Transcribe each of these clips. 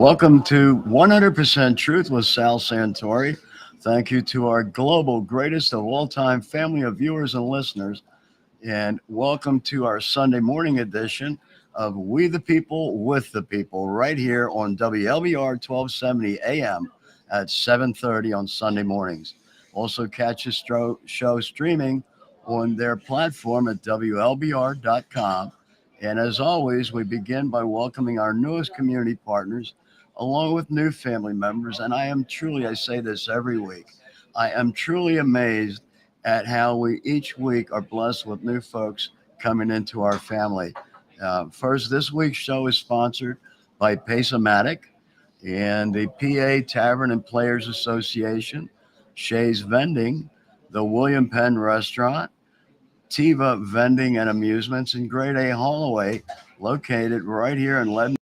Welcome to 100% Truth with Sal Santori. Thank you to our global greatest of all time family of viewers and listeners. And welcome to our Sunday morning edition of We the People with the People right here on WLBR 1270 AM at 7:30 on Sunday mornings. Also catch the show streaming on their platform at WLBR.com. And as always, we begin by welcoming our newest community partners along with new family members. And I say this every week, I am truly amazed at how we each week are blessed with new folks coming into our family. First, this week's show is sponsored by Pace-O-Matic and the PA Tavern and Players Association, Shay's Vending, the William Penn Restaurant, Tiva Vending and Amusements, and Grade A Holloway, located right here in Lebanon,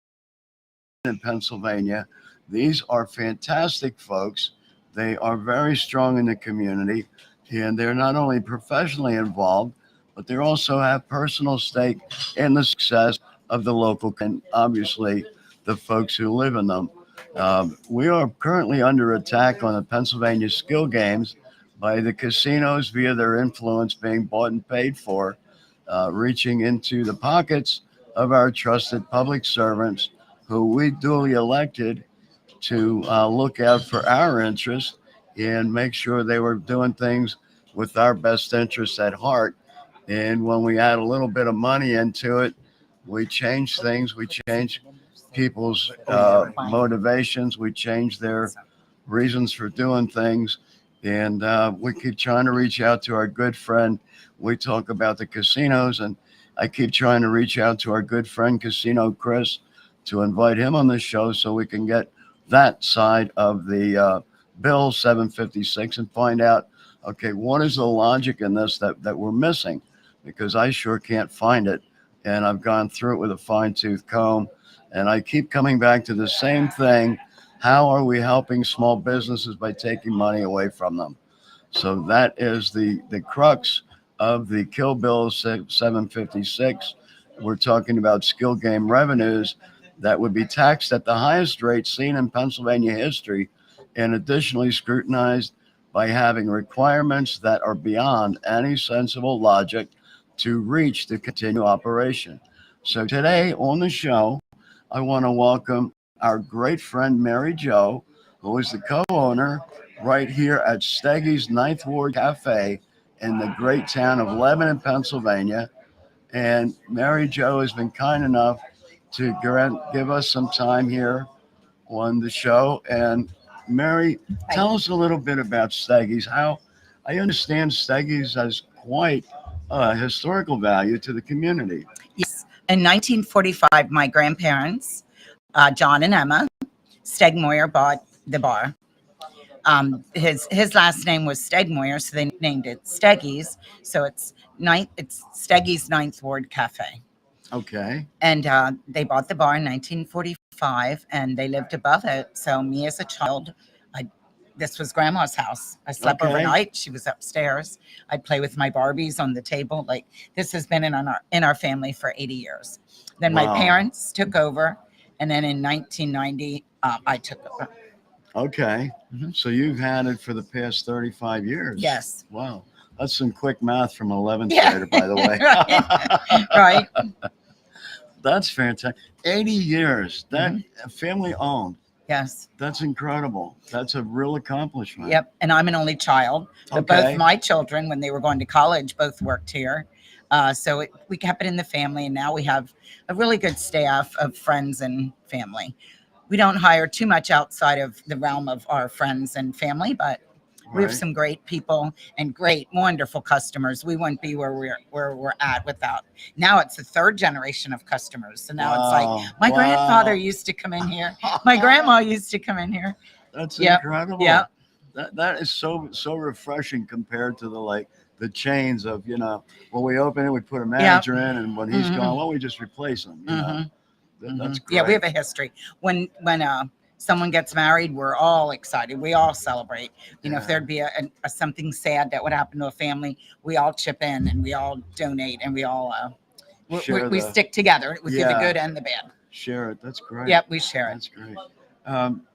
in Pennsylvania. These are fantastic folks. They are very strong in the community, and they're not only professionally involved, but they also have personal stake in the success of the local and obviously the folks who live in them. We are currently under attack on the Pennsylvania skill games by the casinos via their influence being bought and paid for, reaching into the pockets of our trusted public servants who we duly elected to look out for our interests and make sure they were doing things with our best interests at heart. And when we add a little bit of money into it, we change things. We change people's motivations. We change their reasons for doing things. And we keep trying to reach out to our good friend. We talk about the casinos, and I keep trying to reach out to our good friend Casino Chris to invite him on the show so we can get that side of the bill 756 and find out, okay, what is the logic in this that we're missing? Because I sure can't find it. And I've gone through it with a fine-tooth comb, and I keep coming back to the same thing. How are we helping small businesses by taking money away from them? So that is the crux of the Kill Bill 756. We're talking about skill game revenues that would be taxed at the highest rate seen in Pennsylvania history, and additionally scrutinized by having requirements that are beyond any sensible logic to reach the continued operation. So today on the show, I want to welcome our great friend Mary Jo, who is the co-owner right here at Steggies Ninth Ward Cafe in the great town of Lebanon, Pennsylvania. And Mary Jo has been kind enough to give us some time here on the show. And Mary, tell us a little bit about Steggies. How I understand Steggies has quite a historical value to the community. Yes. In 1945, my grandparents, John and Emma Stegmoyer, bought the bar. His last name was Stegmoyer, so they named it Steggies. So it's Steggies Ninth Ward Cafe. Okay. And they bought the bar in 1945, and they lived above it. So me as a child, this was Grandma's house. I slept overnight. She was upstairs. I'd play with my Barbies on the table. Like, this has been in our family for 80 years. Then my parents took over, and then in 1990, I took over. Okay. Mm-hmm. So you've had it for the past 35 years. Yes. Wow. That's some quick math from 11th grader, by the way. Right. That's fantastic. 80 years. That family owned. Yes. That's incredible. That's a real accomplishment. Yep. And I'm an only child. But both my children, when they were going to college, both worked here. So we kept it in the family. And now we have a really good staff of friends and family. We don't hire too much outside of the realm of our friends and family, but we have some great people and great, wonderful customers. We wouldn't be where we're at without. Now it's the third generation of customers. So now it's like my grandfather used to come in here. My grandma used to come in here. That's incredible. Yeah. That is so refreshing compared to the chains of, when we open it, we put a manager in, and when he's gone, well, we just replace him. That's great. Yeah, we have a history. When someone gets married, we're all excited. We all celebrate. If there'd be a something sad that would happen to a family, we all chip in and we all donate and we all we stick together with the good and the bad. Share it. That's great. Yep, we share it. That's great. Um,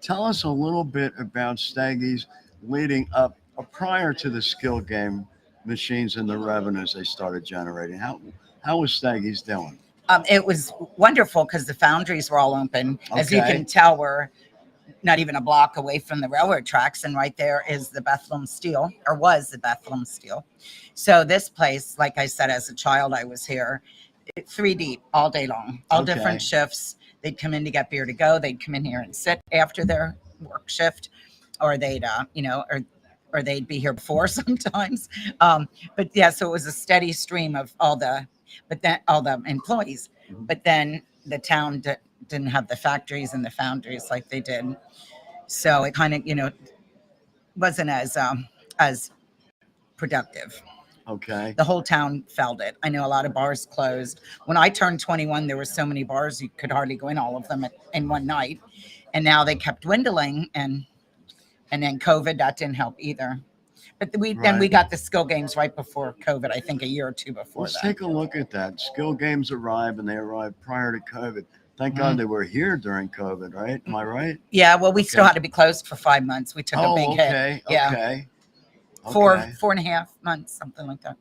Tell us a little bit about Steggies leading up prior to the skill game machines and the revenues they started generating. How was Steggies doing? It was wonderful because the foundries were all open. As you Okay. can tell, we're not even a block away from the railroad tracks, and right there is the Bethlehem Steel, or was the Bethlehem Steel. So this place, like I said, as a child, I was here, three deep all day long, all different Okay. shifts. They'd come in to get beer to go. They'd come in here and sit after their work shift, or they'd, or they'd be here before sometimes. But yeah, so it was a steady stream of but then all the employees. Mhm. But then the town didn't have the factories and the foundries like they did, so it kind of wasn't as productive. Okay. The whole town felt it. I know a lot of bars closed. When I turned 21, there were so many bars you could hardly go in all of them in one night, and now they kept dwindling. And then COVID, that didn't help either. But then we Right. got the skill games right before COVID. I think a year or two before Let's that. take a look at that. Skill games arrived, and they arrived prior to COVID. Thank God they were here during COVID, right? Am I right? Yeah, well, we still Okay. had to be closed for 5 months. We took a Oh, big hit. okay. Yeah. Okay. Four Okay. 4.5 months, something like that.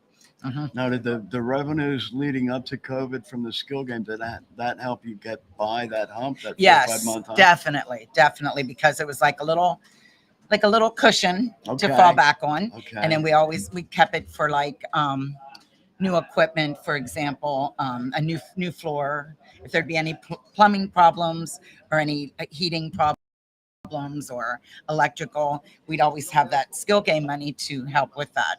Now, did the revenues leading up to COVID from the skill game, did that help you get by that hump, that 5 Yes, month hump? definitely, because it was like a little cushion to Okay. fall back on. Okay. And then we kept it for like new equipment, for example, a new floor. If there'd be any plumbing problems or any heating problems or electrical, we'd always have that skill game money to help with that.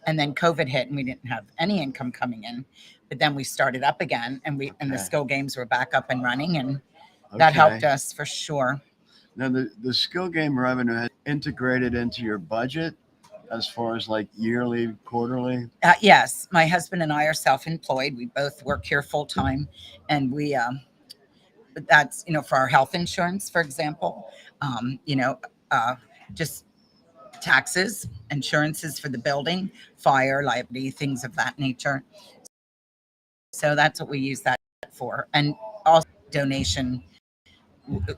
And then COVID hit, and we didn't have any income coming in. But then we started up again, and the Okay. skill games were back up and running, and that helped Okay. us for sure. Now, the skill game revenue has integrated into your budget as far as like yearly, quarterly? Yes, my husband and I are self-employed. We both work here full time, and that's for our health insurance, for example. Uh, just taxes, insurances for the building, fire, liability, things of that nature. So that's what we use that for, and also donation.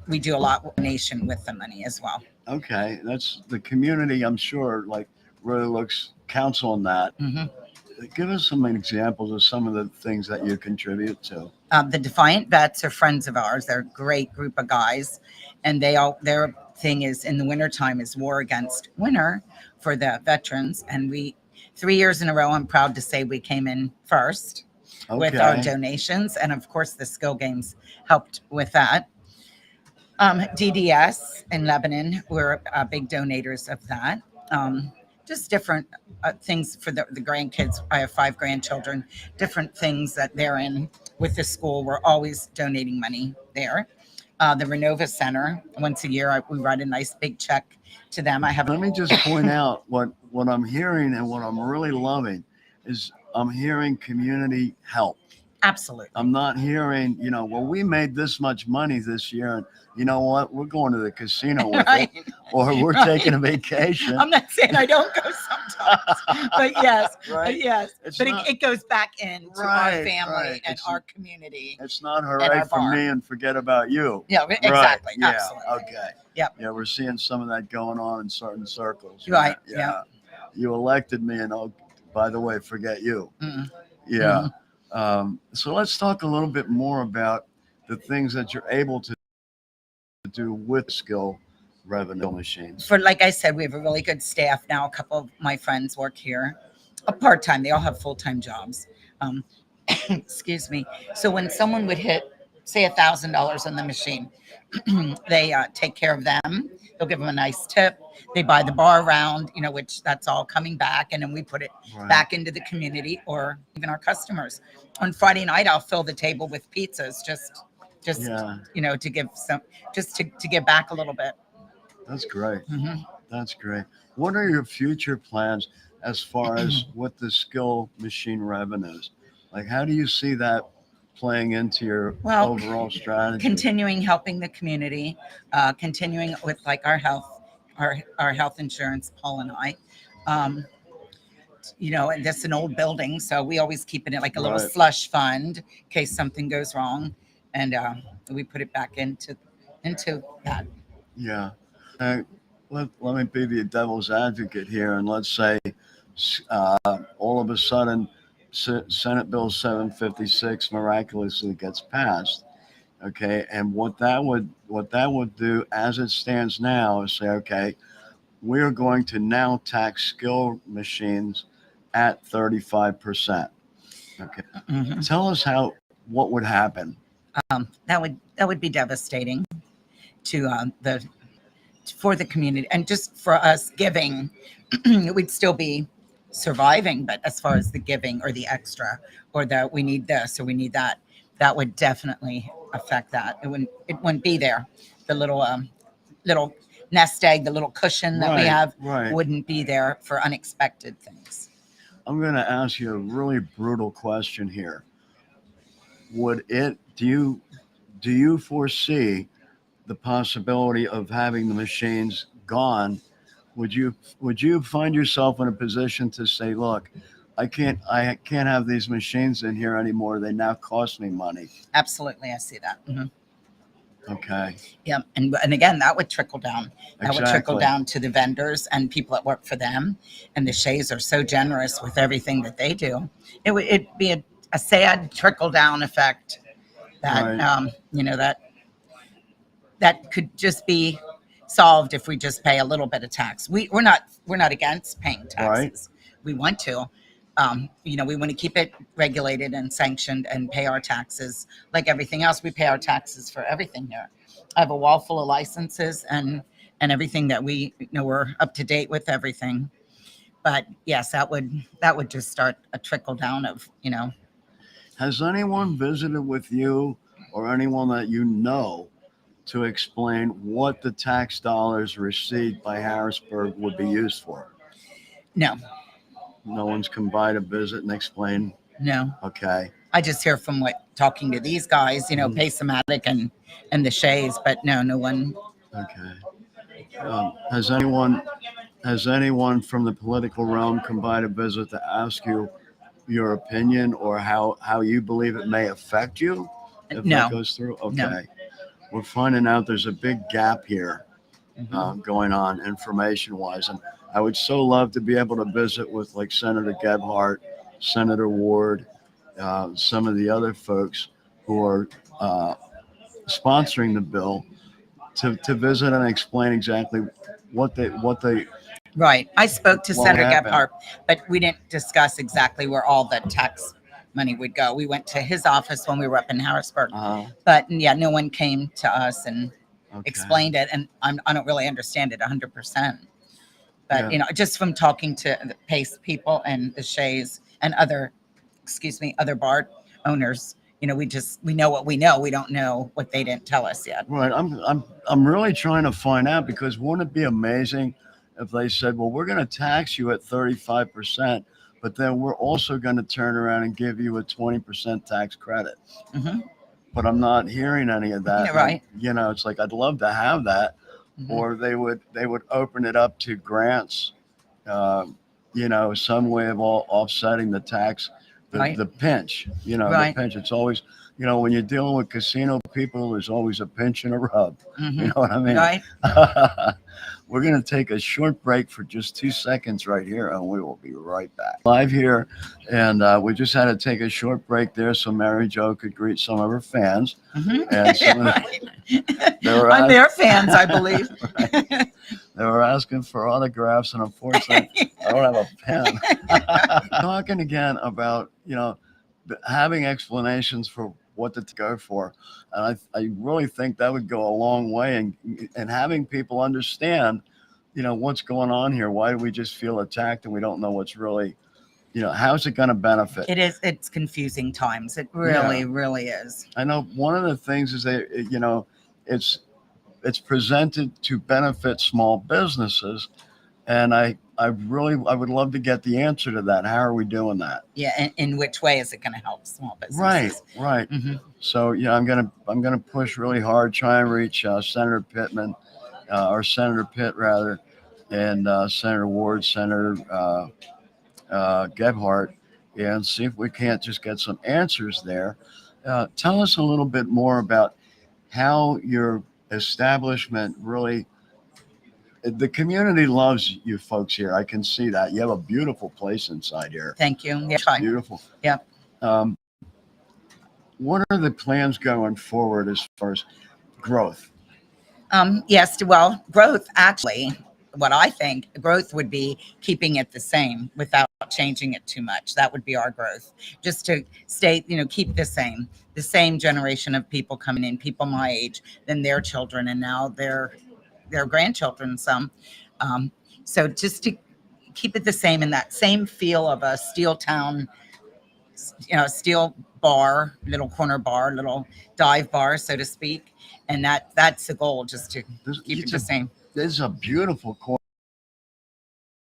We do a lot of donation with the money as well. Okay. That's the community, I'm sure, like really looks counts on that. Hmm. Give us some examples of some of the things that you contribute to. The Defiant Vets are friends of ours. They're a great group of guys, and their thing is in the wintertime is War Against Winter for the veterans. And 3 years in a row, I'm proud to say we came in first with our Okay. donations, and of course the skill games helped with that. DDS in Lebanon, we're big donators of that. Just different things for the grandkids. I have 5 grandchildren, different things that they're in with the school. We're always donating money there. The Renova Center, once a year, we write a nice big check to them. I have. Let me just point out what I'm hearing and what I'm really loving is I'm hearing community help. Absolutely. I'm not hearing, well, we made this much money this year, and you know what? We're going to the casino with Right. it, or we're taking a vacation. I'm not saying I don't go sometimes, but yes, Right? yes. It's But not- it goes back into Right, our family right. and It's- our community. It's not our hooray for bar. me and forget about you. Yeah, exactly. Yeah. Absolutely. Okay. Yep. Yeah, we're seeing some of that going on in certain circles. Right, Yeah. You elected me, and by the way, forget you. Mm. Yeah. So let's talk a little bit more about the things that you're able to do with skill revenue machines. For like I said, we have a really good staff now. A couple of my friends work here, a part time. They all have full time jobs. Excuse me. So when someone would hit, say, $1,000 on the machine, they take care of them. They'll give them a nice tip. They buy the bar round, which that's all coming back, and then we put it Right. back into the community or even our customers. On Friday night, I'll fill the table with pizzas, just Yeah. to give to give back a little bit. That's great. Mhm. That's great. What are your future plans as far as with the skill machine revenues? Like, how do you see that playing into your Well, overall strategy? Continuing helping the community, continuing with like our health insurance, Paul and I. Um, and this is an old building, so we always keep it in like a little Right. slush fund in case something goes wrong, and we put it back into into that. Yeah. Uh, let me be the devil's advocate here, and let's say all of a sudden Senate Bill 756 miraculously gets passed. Okay, and what that would do, as it stands now, is say, okay, we are going to now tax skill machines at 35%. Okay, Hmm. tell us what would happen. That would be devastating to the for the community and just for us giving. We'd still be surviving, but as far as the giving or the extra or that we need this or we need that, that would definitely affect that. It wouldn't be there. The little nest egg, the little cushion that we Right, have right. wouldn't be there for unexpected things. I'm going to ask you a really brutal question here. Would it do you foresee the possibility of having the machines gone? Would you find yourself in a position to say, look, I can't have these machines in here anymore. They now cost me money. Absolutely, I see that. Hmm. Okay. Yeah, and again, that would trickle down. That would trickle Exactly. down to the vendors and people that work for them. And the Shays are so generous with everything that they do. It'd be a sad trickle down effect that Right. that could just be solved if we just pay a little bit of tax. We're not against paying Right. taxes. We want to. We want to keep it regulated and sanctioned and pay our taxes like everything else. We pay our taxes for everything here. I have a wall full of licenses and everything that we're up to date with everything. But yes, that would just start a trickle down of. Has anyone visited with you or anyone that you know to explain what the tax dollars received by Harrisburg would be used for? No, No one's come by to visit and explain. no. Okay. I just hear from talking to these guys, Mhm. Paysomatic and the Shays, but no one. Okay. Has anyone from the political realm come by to visit to ask you your opinion or how you believe it may affect you if that No, goes through? no. Okay. We're finding out there's a big gap here Hmm. going on information wise. And I would so love to be able to visit with like Senator Gebhardt, Senator Ward, some of the other folks who are uh, sponsoring the bill to visit and explain exactly what they Right. I spoke to what would Senator happen. Gebhardt, but we didn't discuss exactly where all the tax money would go. We went to his office when we were up in Harrisburg, Uh, but yeah, no one came to us and okay. explained it, and I don't really understand it 100%. But Yeah. just from talking to the Pace people and the Shays and other bar owners, we know what we know. We don't know what they didn't tell us yet. Right. I'm really trying to find out because wouldn't it be amazing if they said, well, we're going to tax you at 35%, but then we're also going to turn around and give you a 20% tax credit. Hmm. But I'm not hearing any of that. Yeah, right. It's like I'd love to have that, Hmm. or they would open it up to grants. Uh, some way of all offsetting the tax, Right. the pinch. The Right. pinch. It's always, when you're dealing with casino people, there's always a pinch and a rub. You Hmm. know what I mean? Right. We're going to take a short break for just 2 seconds right here, and we will be right back. Live here, and we just had to take a short break there so Mary Jo could greet some of her fans. Hmm. And some of they were I'm their fans, I believe. right. They were asking for autographs, and unfortunately, I don't have a pen. Talking again about having explanations for what to go for, and I really think that would go a long way, and having people understand, what's going on here. Why do we just feel attacked and we don't know what's really, how's it going to benefit? It's confusing times. It Yeah. really, really is. I know one of the things is it's presented to benefit small businesses, and I would love to get the answer to that. How are we doing that? Yeah. In which way is it going to help small Right, businesses? right. Hmm. So I'm gonna push really hard, try and reach Senator Pittman, or Senator Pitt rather, and Senator Ward, Senator Gebhardt, and see if we can't just get some answers there. Tell us a little bit more about how establishment really, the community loves you folks here. I can see that. You have a beautiful place inside here. Thank you. Yeah, It's fine. beautiful. Yeah. Um, what are the plans going forward as far as growth? Yes, well, growth actually, what I think growth would be keeping it the same without changing it too much. That would be our growth, just to stay, keep the same generation of people coming in, people my age, then their children, and now their grandchildren, some. Um, so just to keep it the same, and that same feel of a steel town, steel bar, little corner bar, little dive bar, so to speak. And that's the goal, just to keep it the same. This is a beautiful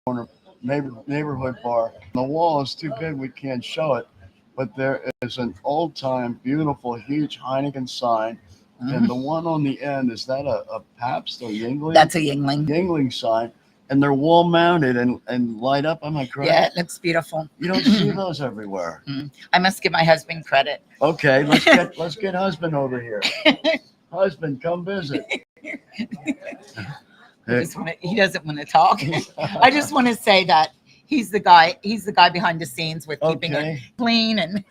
corner neighborhood bar. The wall is too big, we can't show it, but there is an old time, beautiful, huge Heineken sign. And the one on the end, is that a Pabst or Yingling? That's a Yingling. Yingling sign. And they're wall mounted and light up. Am I correct? Yeah, it looks beautiful. You don't see those everywhere. I must give my husband credit. Okay, let's get husband over here. Husband, come visit. He doesn't want to talk. I just want to say that he's the guy behind the scenes with keeping it clean, and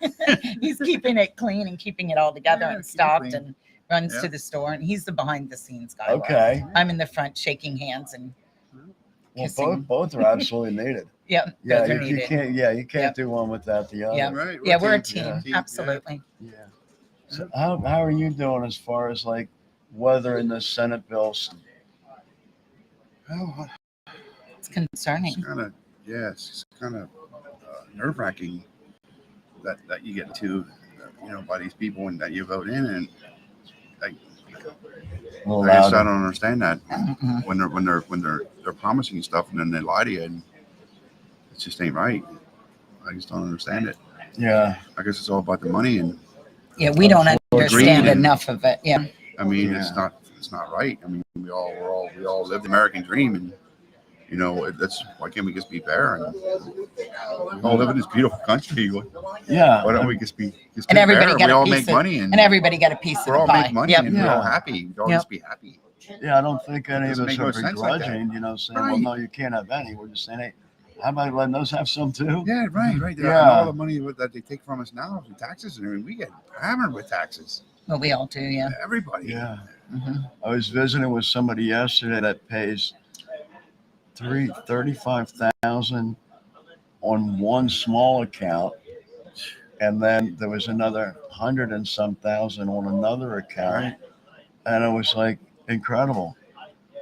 he's keeping it clean and keeping it all together and stocked, and runs to the store, and he's the behind the scenes guy. Okay. I'm in the front shaking hands and kissing. Both are absolutely needed. Yeah, you can't do one without the other. Yeah, Right. yeah, we're a team. Absolutely. Yeah. So how are you doing as far as like weather in the Senate bills? Well, It's concerning. it's kind of nerve wracking that you get to, by these people and that you vote in, and I just don't understand that when they're promising you stuff and then they lie to you, and it just ain't right. I just don't understand it. Yeah. I guess it's all about the money, and Yeah, we don't understand Green. enough of it. Yeah. I mean, it's not right. I mean, we all live the American dream, and why can't we just be fair? And we all live in this beautiful country. Yeah. Why don't we just be And everybody fair? get We a all piece make of, money, and everybody get a piece we're of all the pie. make money, Yep. and we're all happy. We all Yeah. just be happy. Yeah, I don't think any of Doesn't us make are no sense like that. begrudging, saying, well, Right. no, you can't have any. We're just saying, hey, how about letting those have some too? Yeah, right. Yeah. And all the money that they take from us now, the taxes, and everything, we get hammered with taxes. Well, we all do. Yeah. Everybody. Yeah. hmm I was visiting with somebody yesterday that pays $35,000 on one small account, and then there was another 100 and some thousand on another account, Right. and it was like incredible.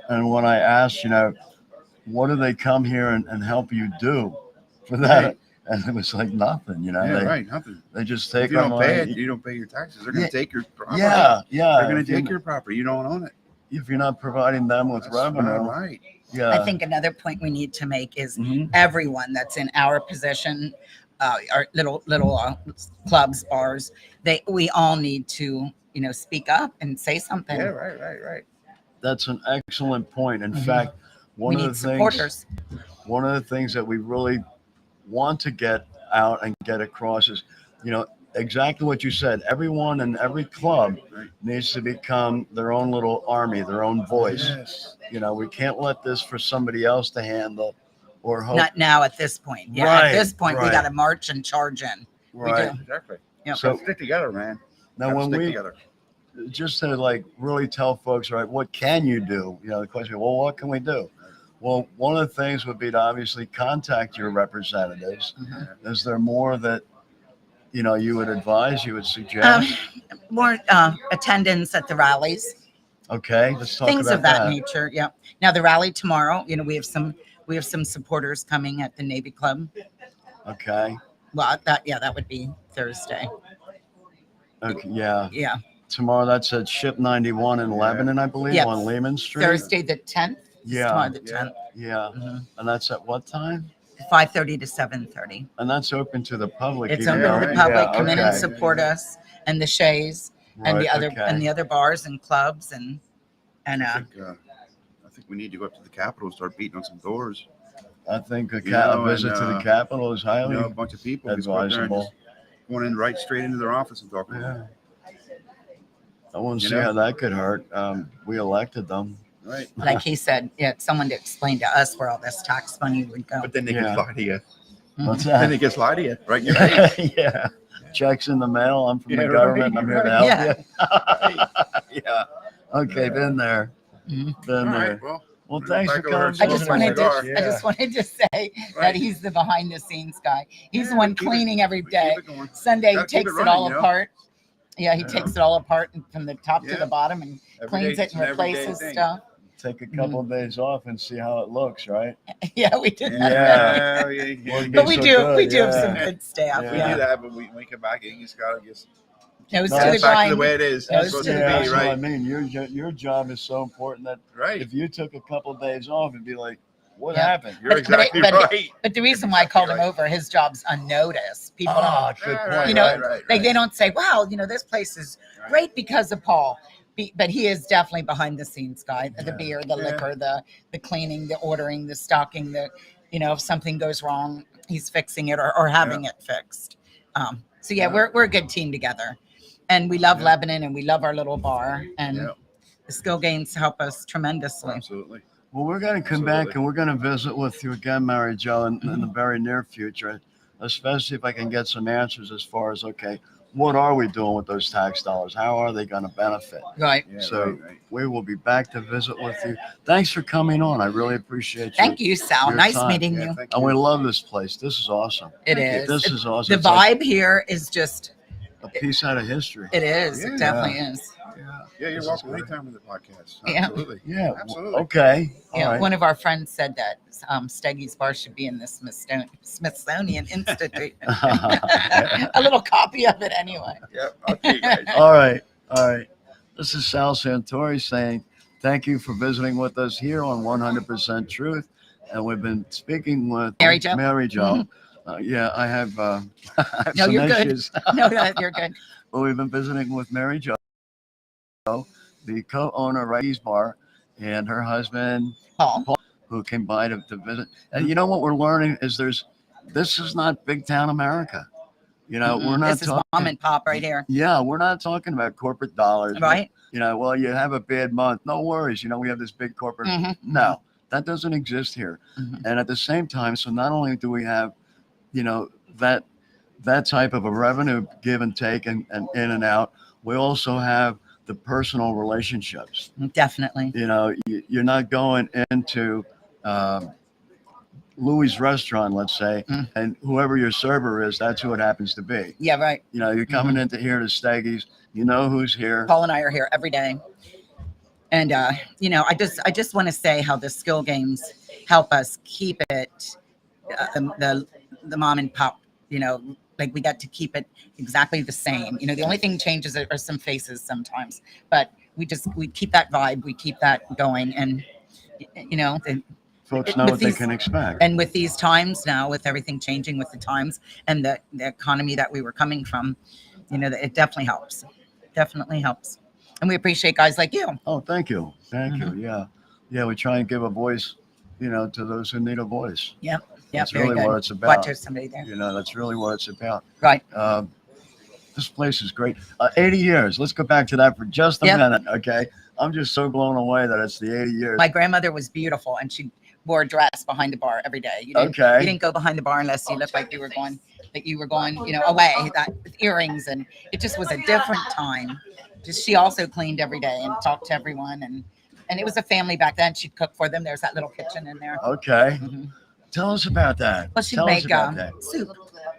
And when I asked, what do they come here and help you do for that? Right. And it was like nothing, Nothing. They just If take you our don't pay money. it, you don't pay your taxes. They're going to take your property. Yeah. They're going If to you- take your property. You don't own it. If you're not providing them with That's revenue, not right. yeah. I think another point we need to make is Mhm. everyone that's in our position, our little clubs, bars, we all need to, speak up and say something. Yeah, right. That's an excellent point. In Mhm. fact, We one need of the things that we really want to get out and get across is, exactly what you said. Everyone in every club Right. needs to become their own little army, their own voice. Yes. We can't let this for somebody else to handle or hope. Not now at this point. Yeah, Right, at this point, we right. got to march and charge in. Right. do. Exactly. Yeah. So Stick together, man. now Gotta when stick we together. just to really tell folks, right, what can you do? The question, well, what can we do? Well, one of the things would be to obviously contact your representatives. Mhm. Is there more that, you would advise, you would suggest? More attendance at the rallies, Okay, let's talk things about of that nature. Yeah. Now the rally tomorrow, we have some supporters coming at the Navy Club. Okay. Well, that would be Thursday. Okay. Yeah. Yeah. Tomorrow, that's at Ship 91 in Lebanon, I believe, Yeah. on Lehman Street. Thursday the 10th. Yeah. Tomorrow the Yeah. 10th. Yeah. Mhm. And that's at what time? 5:30 to 7:30. And that's open to the public. It's even open to though- the public. Yeah, Come in and okay. support us, and the Shays and the Right, other okay. and the other bars and clubs and I think we need to go up to the Capitol and start beating on some doors. I think a know, visit and, to the Capitol is highly A bunch of people just go up there and advisable. just going in right straight into their office and talking. Yeah. I won't You see know? how that could hurt. We elected them. Right. Like he said, yeah, someone to explain to us where all this tax money would go. But then they Yeah. can lie to you. What's Then that? they can lie to you, right? In your face. Yeah. Checks in the mail. I'm from Yeah, the government. right, I'm here to right. help you. Yeah. Okay, been there. Mhm. Been All there. right. Well, Well, thanks for back over coming. here I just smoking a wanted to, cigar. I just wanted to say that Right. he's the behind the scenes guy. He's the Yeah, one we keep it- cleaning every we day. keep it going. Sunday he Gotta keep takes it it running, all you know? apart. Yeah, he Yeah. takes it all apart and from the top to Yeah. the bottom and Every cleans day, it it's and an everyday replaces thing. stuff. Take a couple of days off and see how it looks, right? Yeah, we did. Yeah. Yeah. But we so do, good, we do have yeah. some good staff. Yeah. We Yeah, do that, but we come back and it's got to get nose No, to the that's back to the grind. way it is. Nose That's supposed to to the be, That's what I right? mean. Your job is so important that Right. if you took a couple of days off and be like, what Yeah. happened? You're exactly right. But the reason why I called him Right. over, his job's unnoticed. People Ah, don't, good Right, point. you know, right? like they don't say, "Wow, you know, this place is Right. great because of Paul." But he is definitely behind the scenes guy. The Yeah. beer, the Yeah. liquor, the cleaning, the ordering, the stocking. The if something goes wrong, he's fixing it or having it fixed. So yeah, Yeah. we're a good team together, and we love Yeah. Lebanon and we love our little bar, and Yeah. the skill games help us tremendously. Absolutely. Well, we're going to come back Absolutely. and we're going to visit with you again, Mary Jo, in the very near future, especially if I can get some answers as far as, okay, what are we doing with those tax dollars? How are they going to benefit? Right. Yeah, So right. we will be back to visit with you. Thanks for coming on. I really appreciate you. Thank you, Sal. your Nice time. meeting Yeah, you. thank And we you. love this place. This is awesome. It Thank you. is. This is awesome. The It's like vibe here is just, a piece out of history. it is. Yeah. It definitely is. Yeah, you're This is welcome great. anytime with the podcast. Yeah. Absolutely. Yeah. Absolutely. Okay. All Yeah, right. one of our friends said that Steggies Bar should be in the Smithsonian Institute. A little copy of it anyway. Yep. Okay, guys. All right. All right. This is Sal Santori saying thank you for visiting with us here on 100% Truth. And we've been speaking with Mary Jo. Mary Jo. Yeah, I have, I have No, some you're good. issues. No, you're good. But we've been visiting with Mary Jo, the co-owner of Steggies Bar, and her husband, Paul. who came by to visit. And you know what we're learning is this is not big town America. You know, we're not This is talking. mom and pop right here. Yeah, we're not talking about corporate dollars. Right? You know, well, you have a bad month. No worries. You know, we have this big corporate. Mhm. No, that doesn't exist here. Mhm. And at the same time, so not only do we have, you know, that type of a revenue give and take and in and out, we also have the personal relationships. Definitely. You know, you're not going into Louis' restaurant, let's say, and whoever your server is, that's who it happens to be. Yeah, right. You know, you're coming into here to Steggies, you know who's here. Paul and I are here every day. And you know, I just want to say how the skill games help us keep it the mom and pop, you know, like we got to keep it exactly the same. You know, the only thing changes are some faces sometimes, but we keep that vibe, we keep that going, and you know, Folks know with what they these- can expect. and with these times now, with everything changing with the times and the economy that we were coming from, you know, it definitely helps. Definitely helps. And we appreciate guys like you. Oh, thank you. Thank you. Yeah. Yeah, we try and give a voice, you know, to those who need a voice. Yep. That's Very really good. what it's about. Watch, there's somebody there. You know, that's really what it's about. Right. This place is great. 80 years. Let's go back to that for just a minute, okay? I'm just so blown away that it's the 80 years. My grandmother was beautiful, and she wore a dress behind the bar every day. You didn't, Okay. You didn't go behind the bar unless you looked like you were going, you know, away. That with earrings, and it just was a different time. Just she also cleaned every day and talked to everyone, and it was a family back then. She'd cook for them. There's that little kitchen in there. Okay. Mhm. Tell us about that. Well, she'd Tell us make about that. soup,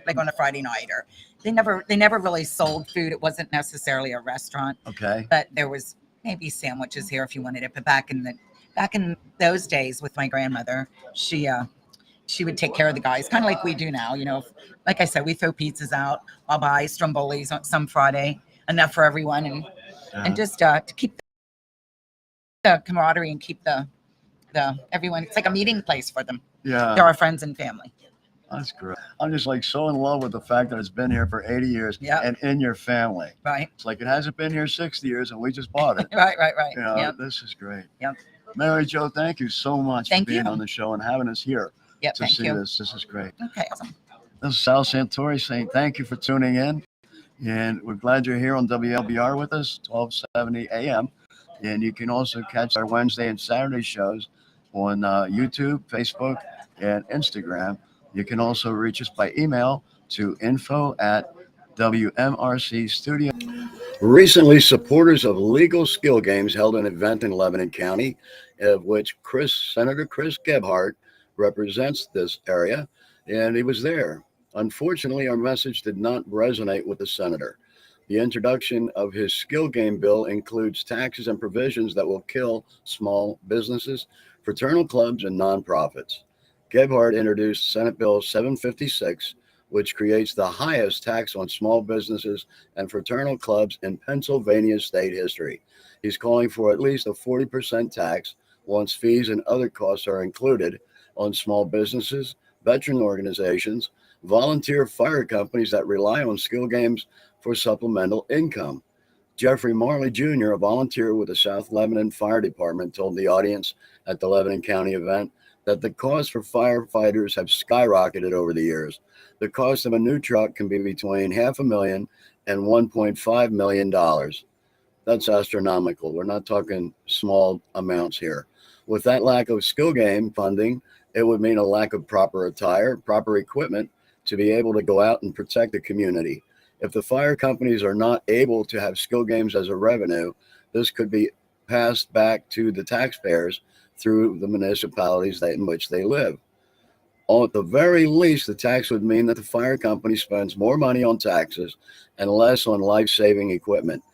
like on a Friday night, or they never really sold food. It wasn't necessarily a restaurant, Okay. but there was maybe sandwiches here if you wanted it. But back in those days with my grandmother, she would take care of the guys, kind of like we do now. You know, like I said, we throw pizzas out. I'll buy strombolis on some Friday, enough for everyone, and just to keep the camaraderie and keep the everyone. It's like a meeting place for them. Yeah. They're our friends and family. That's great. I'm just like so in love with the fact that it's been here for 80 years Yeah. and in your family. Right. It's like it hasn't been here 60 years and we just bought it. Right. You know, Yep. this is great. Yep. Mary Jo, thank you so much Thank for being you. on the show and having us here Yep. to Thank see you. this. This is great. Okay. Awesome. This is Sal Santori saying thank you for tuning in. And we're glad you're here on WLBR with us, 1270 AM. And you can also catch our Wednesday and Saturday shows on YouTube, Facebook, and Instagram. You can also reach us by email to info@WMRCstudio. Recently, supporters of legal skill games held an event in Lebanon County, of which Senator Chris Gebhardt represents this area, and he was there. Unfortunately, our message did not resonate with the senator. The introduction of his skill game bill includes taxes and provisions that will kill small businesses, fraternal clubs, and nonprofits. Gebhardt introduced Senate Bill 756, which creates the highest tax on small businesses and fraternal clubs in Pennsylvania state history. He's calling for at least a 40% tax once fees and other costs are included on small businesses, veteran organizations, volunteer fire companies that rely on skill games for supplemental income. Jeffrey Marley Jr., a volunteer with the South Lebanon Fire Department, told the audience at the Lebanon County event that the costs for firefighters have skyrocketed over the years. The cost of a new truck can be between $500,000 and $1.5 million. That's astronomical. We're not talking small amounts here. With that lack of skill game funding, it would mean a lack of proper attire, proper equipment to be able to go out and protect the community. If the fire companies are not able to have skill games as a revenue, this could be passed back to the taxpayers through the municipalities in which they live. At the very least, the tax would mean that the fire company spends more money on taxes and less on life-saving equipment.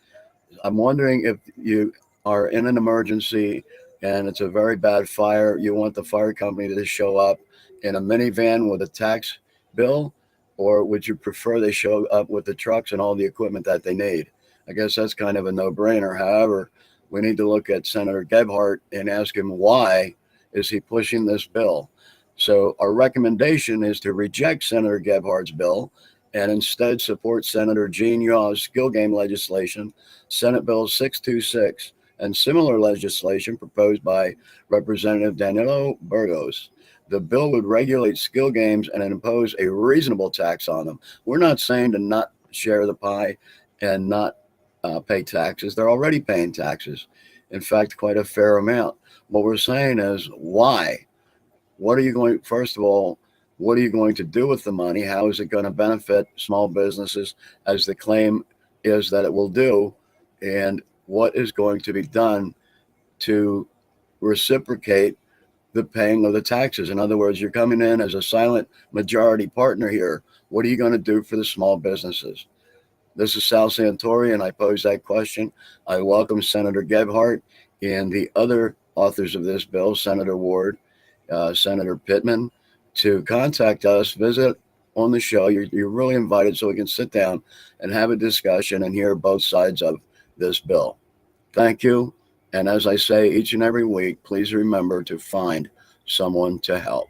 I'm wondering if you are in an emergency and it's a very bad fire, you want the fire company to show up in a minivan with a tax bill, or would you prefer they show up with the trucks and all the equipment that they need? I guess that's kind of a no-brainer. However, we need to look at Senator Gebhardt and ask him why is he pushing this bill. So our recommendation is to reject Senator Gebhardt's bill and instead support Senator Gene Yaw's skill game legislation, Senate Bill 626, and similar legislation proposed by Representative Danilo Burgos. The bill would regulate skill games and impose a reasonable tax on them. We're not saying to not share the pie and not pay taxes. They're already paying taxes. In fact, quite a fair amount. What we're saying is why? First of all, what are you going to do with the money? How is it going to benefit small businesses, as the claim is that it will do? And what is going to be done to reciprocate the paying of the taxes? In other words, you're coming in as a silent majority partner here. What are you going to do for the small businesses? This is Sal Santori, and I pose that question. I welcome Senator Gebhardt and the other authors of this bill, Senator Ward, Senator Pittman, to contact us, visit on the show. You're really invited so we can sit down and have a discussion and hear both sides of this bill. Thank you. And as I say each and every week, please remember to find someone to help.